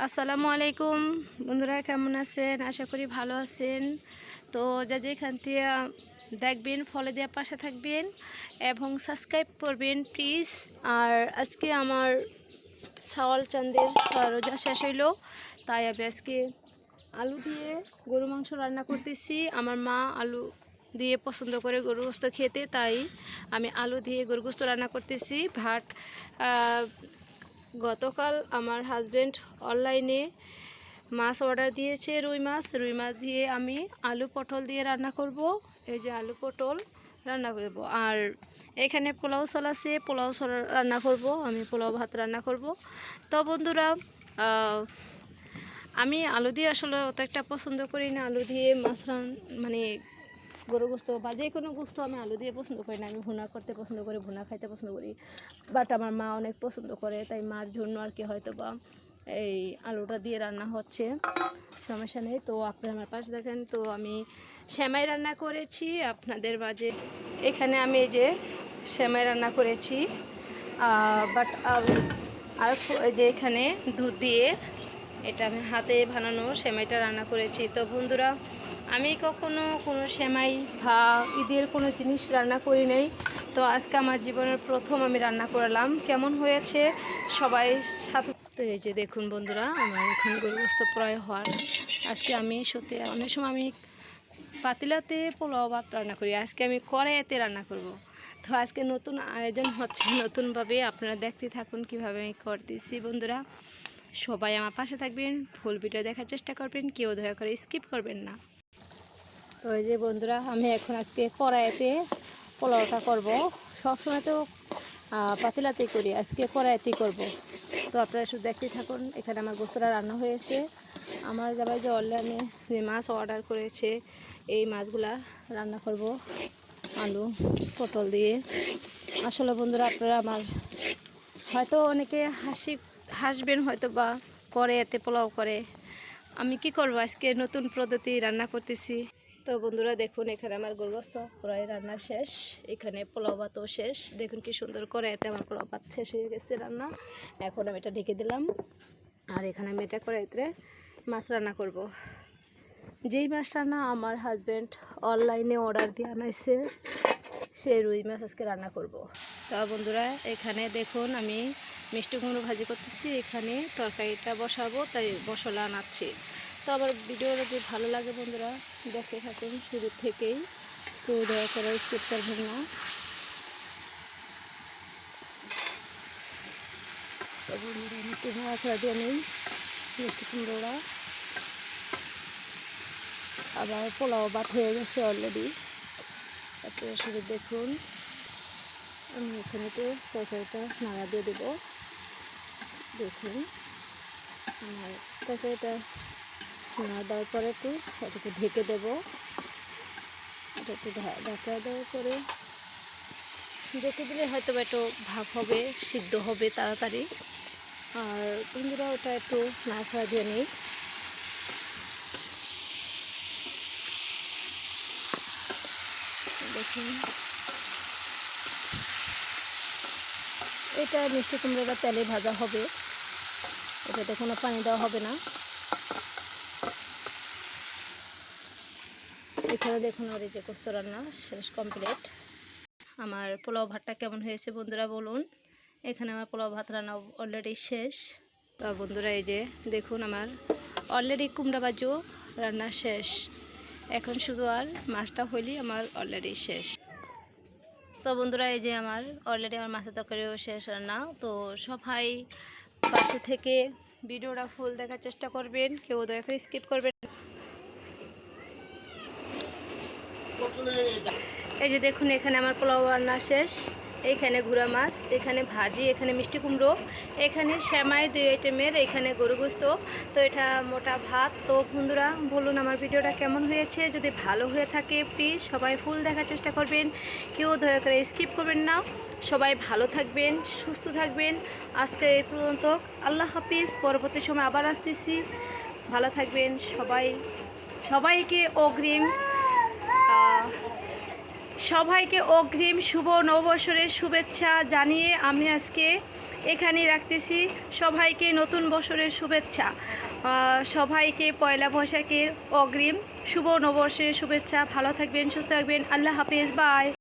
আসসালামু আলাইকুম বন্ধুরা, কেমন আছেন? আশা করি ভালো আছেন। তো যেখান থেকে দেখবেন ফলো দিয়ে পাশে থাকবেন এবং সাবস্ক্রাইব করবেন প্লিজ। আর আজকে আমার শাওয়াল চাঁদের রোজা শেষ হইল, তাই আমি আজকে আলু দিয়ে গরু মাংস রান্না করতেছি। আমার মা আলু দিয়ে পছন্দ করে গরু গোস্ত খেতে, তাই আমি আলু দিয়ে গরু গোস্ত রান্না করতেছি। ভাত গতকাল আমার হাজব্যান্ড অনলাইনে মাছ অর্ডার দিয়েছে, রুই মাছ দিয়ে আমি আলু পটল দিয়ে রান্না করব। এই যে আলু পটল রান্না করব। আর এখানে পোলাও চাল আছে, পোলাও চাল রান্না করব, আমি পোলাও ভাত রান্না করব। তো বন্ধুরা, আমি আলু দিয়ে আসলে অত একটা পছন্দ করি না। আলু দিয়ে মাছ মানে গরু গোস্ত বা যে কোনো গোস্ত আমি আলু দিয়ে পছন্দ করি না। আমি ভুনা করতে পছন্দ করি, ভুনা খাইতে পছন্দ করি। বাট আমার মা অনেক পছন্দ করে, তাই মার জন্য আর কি হয়তো বা এই আলুটা দিয়ে রান্না হচ্ছে, সমস্যা নেই। তো আপনারা আমার পাশে দেখেন। তো আমি সেমাই রান্না করেছি আপনাদের মাঝে। এখানে আমি এই যে সেমাই রান্না করেছি, বাট আর যে এখানে দুধ দিয়ে এটা আমি হাতে বানানো সেমাইটা রান্না করেছি। তো বন্ধুরা, আমি কখনো কোনো সেমাই বা ঈদের কোনো জিনিস রান্না করি নাই। তো আজকে আমার জীবনের প্রথম আমি রান্না করলাম। কেমন হয়েছে সবাই সাথে। তো এই যে দেখুন বন্ধুরা, আমার এখন গরু গোস্ত প্রায় হওয়ার। আজকে আমি সত্যি অনেক সময় আমি পাতিলাতে পোলাও ভাত রান্না করি, আজকে আমি কড়াইতে রান্না করব। তো আজকে নতুন আয়োজন হচ্ছে, নতুনভাবে আপনারা দেখতে থাকুন কীভাবে আমি করতেছি। বন্ধুরা, সবাই আমার পাশে থাকবেন, ফুল ভিডিও দেখার চেষ্টা করবেন, কেউ দয়া করে স্কিপ করবেন না। তো এই যে বন্ধুরা, আমি এখন আজকে কড়াইতে পোলাওটা করব। সবসময় তো পাতিলাতেই করি, আজকে কড়াইতেই করব। তো আপনারা শুধু দেখতে থাকুন। এখানে আমার গোস্তটা রান্না হয়েছে। আমার যাবাই যে অনলাইনে যে মাছ অর্ডার করেছে, এই মাছগুলা রান্না করব আলু পটল দিয়ে। আসলে বন্ধুরা, আপনারা আমার হয়তো অনেকে হাসবেন হয়তো বা করে এতে পোলাও করে। আমি কি করব, আজকে নতুন পদ্ধতি রান্না করতেছি। তো বন্ধুরা দেখুন, এখানে আমার গোস্ত প্রায় রান্না শেষ, এখানে পোলাও ভাতও শেষ। দেখুন কি সুন্দর করে এতে আমার পোলাও ভাত শেষ হয়ে গেছে রান্না। এখন আমি এটা ঢেকে দিলাম। আর এখানে আমি এটা করে এতে মাছ রান্না করব। যেই মাছটা না আমার হাজব্যান্ড অনলাইনে অর্ডার দিয়ে আনাইছে, সেই রুই মাছ আজকে রান্না করব। তা বন্ধুরা, এখানে দেখুন আমি মিষ্টি কুমড়ো ভাজি করতেছি, এখানে তরকারিটা বসাবো, তাই মশলা আনাচ্ছি। তো আমার ভিডিওটা যদি ভালো লাগে বন্ধুরা, দেখতে থাকুন শুরু থেকেই, তো দয়া করে স্কিপ করবেন না। তো বন্ধুরা, আমি একটু ভাড়া দিয়ে নিই মিষ্টি কুমড়োটা। আবার পোলাও ভাত হয়ে গেছে অলরেডি। আপনারা শুধু দেখুন, আমি এখানে তো তরকারিটা নাড়া দিয়ে দেবো। দেখুন আমার তরকারিটা নাড়া দেওয়ার পরে একটু এটাকে ঢেকে দেবো। এটা একটু ঢাকা দেওয়ার পরে ঢেকে দিলে হয়তো একটু ভাপ হবে, সিদ্ধ হবে তাড়াতাড়ি। আর বন্ধুরা, ওটা একটু নাড়াচাড়া দিয়ে নিই। দেখুন, এটা মিষ্টি কুমড়োটা তেলে ভাজা হবে, এটাতে কোনো পানি দেওয়া হবে না। এখানে দেখুন আর এই যে গোস্ত রান্না শেষ কমপ্লিট। আমার পোলাও ভাতটা কেমন হয়েছে বন্ধুরা বলুন। এখানে আমার পোলাও ভাত রান্না অলরেডি শেষ। তো বন্ধুরা, এই যে দেখুন আমার অলরেডি কুমড়া ভাজিও রান্না শেষ। এখন শুধু আর মাছটা হইলেই আমার অলরেডি শেষ। তো বন্ধুরা, এই যে আমার অলরেডি আমার মাছের তরকারিও শেষ রান্না। তো সবাই পাশে থেকে ভিডিওটা ফুল দেখার চেষ্টা করবেন, কেউ দয়া করে স্কিপ করবেন। এই যে দেখুন, এখানে আমার পোলাও রান্না শেষ। এইখানে গুঁড়া মাছ, এখানে ভাজি, এখানে মিষ্টি কুমড়ো, এখানে সেমাই 2 আইটেমের, এখানে গরু গোস্ত। তো এটা মোটা ভাত। তো বন্ধুরা বলুন আমার ভিডিওটা কেমন হয়েছে। যদি ভালো হয়ে থাকে প্লিজ সবাই ফুল দেখার চেষ্টা করবেন, কেউ দয়া করে স্কিপ করবেন না। সবাই ভালো থাকবেন, সুস্থ থাকবেন। আজকে এই পর্যন্ত, আল্লাহ হাফিজ। পরবর্তী সময় আবার আসতেছি, ভালো থাকবেন সবাই। সবাইকে অগ্রিম শুভ নববর্ষের শুভেচ্ছা জানিয়ে আমি আজকে এখানেই রাখতেছি। সবাইকে নতুন বছরের শুভেচ্ছা, সবাইকে পয়লা বৈশাখের অগ্রিম শুভ নববর্ষের শুভেচ্ছা। ভালো থাকবেন, সুস্থ থাকবেন। আল্লাহ হাফেজ, বাই।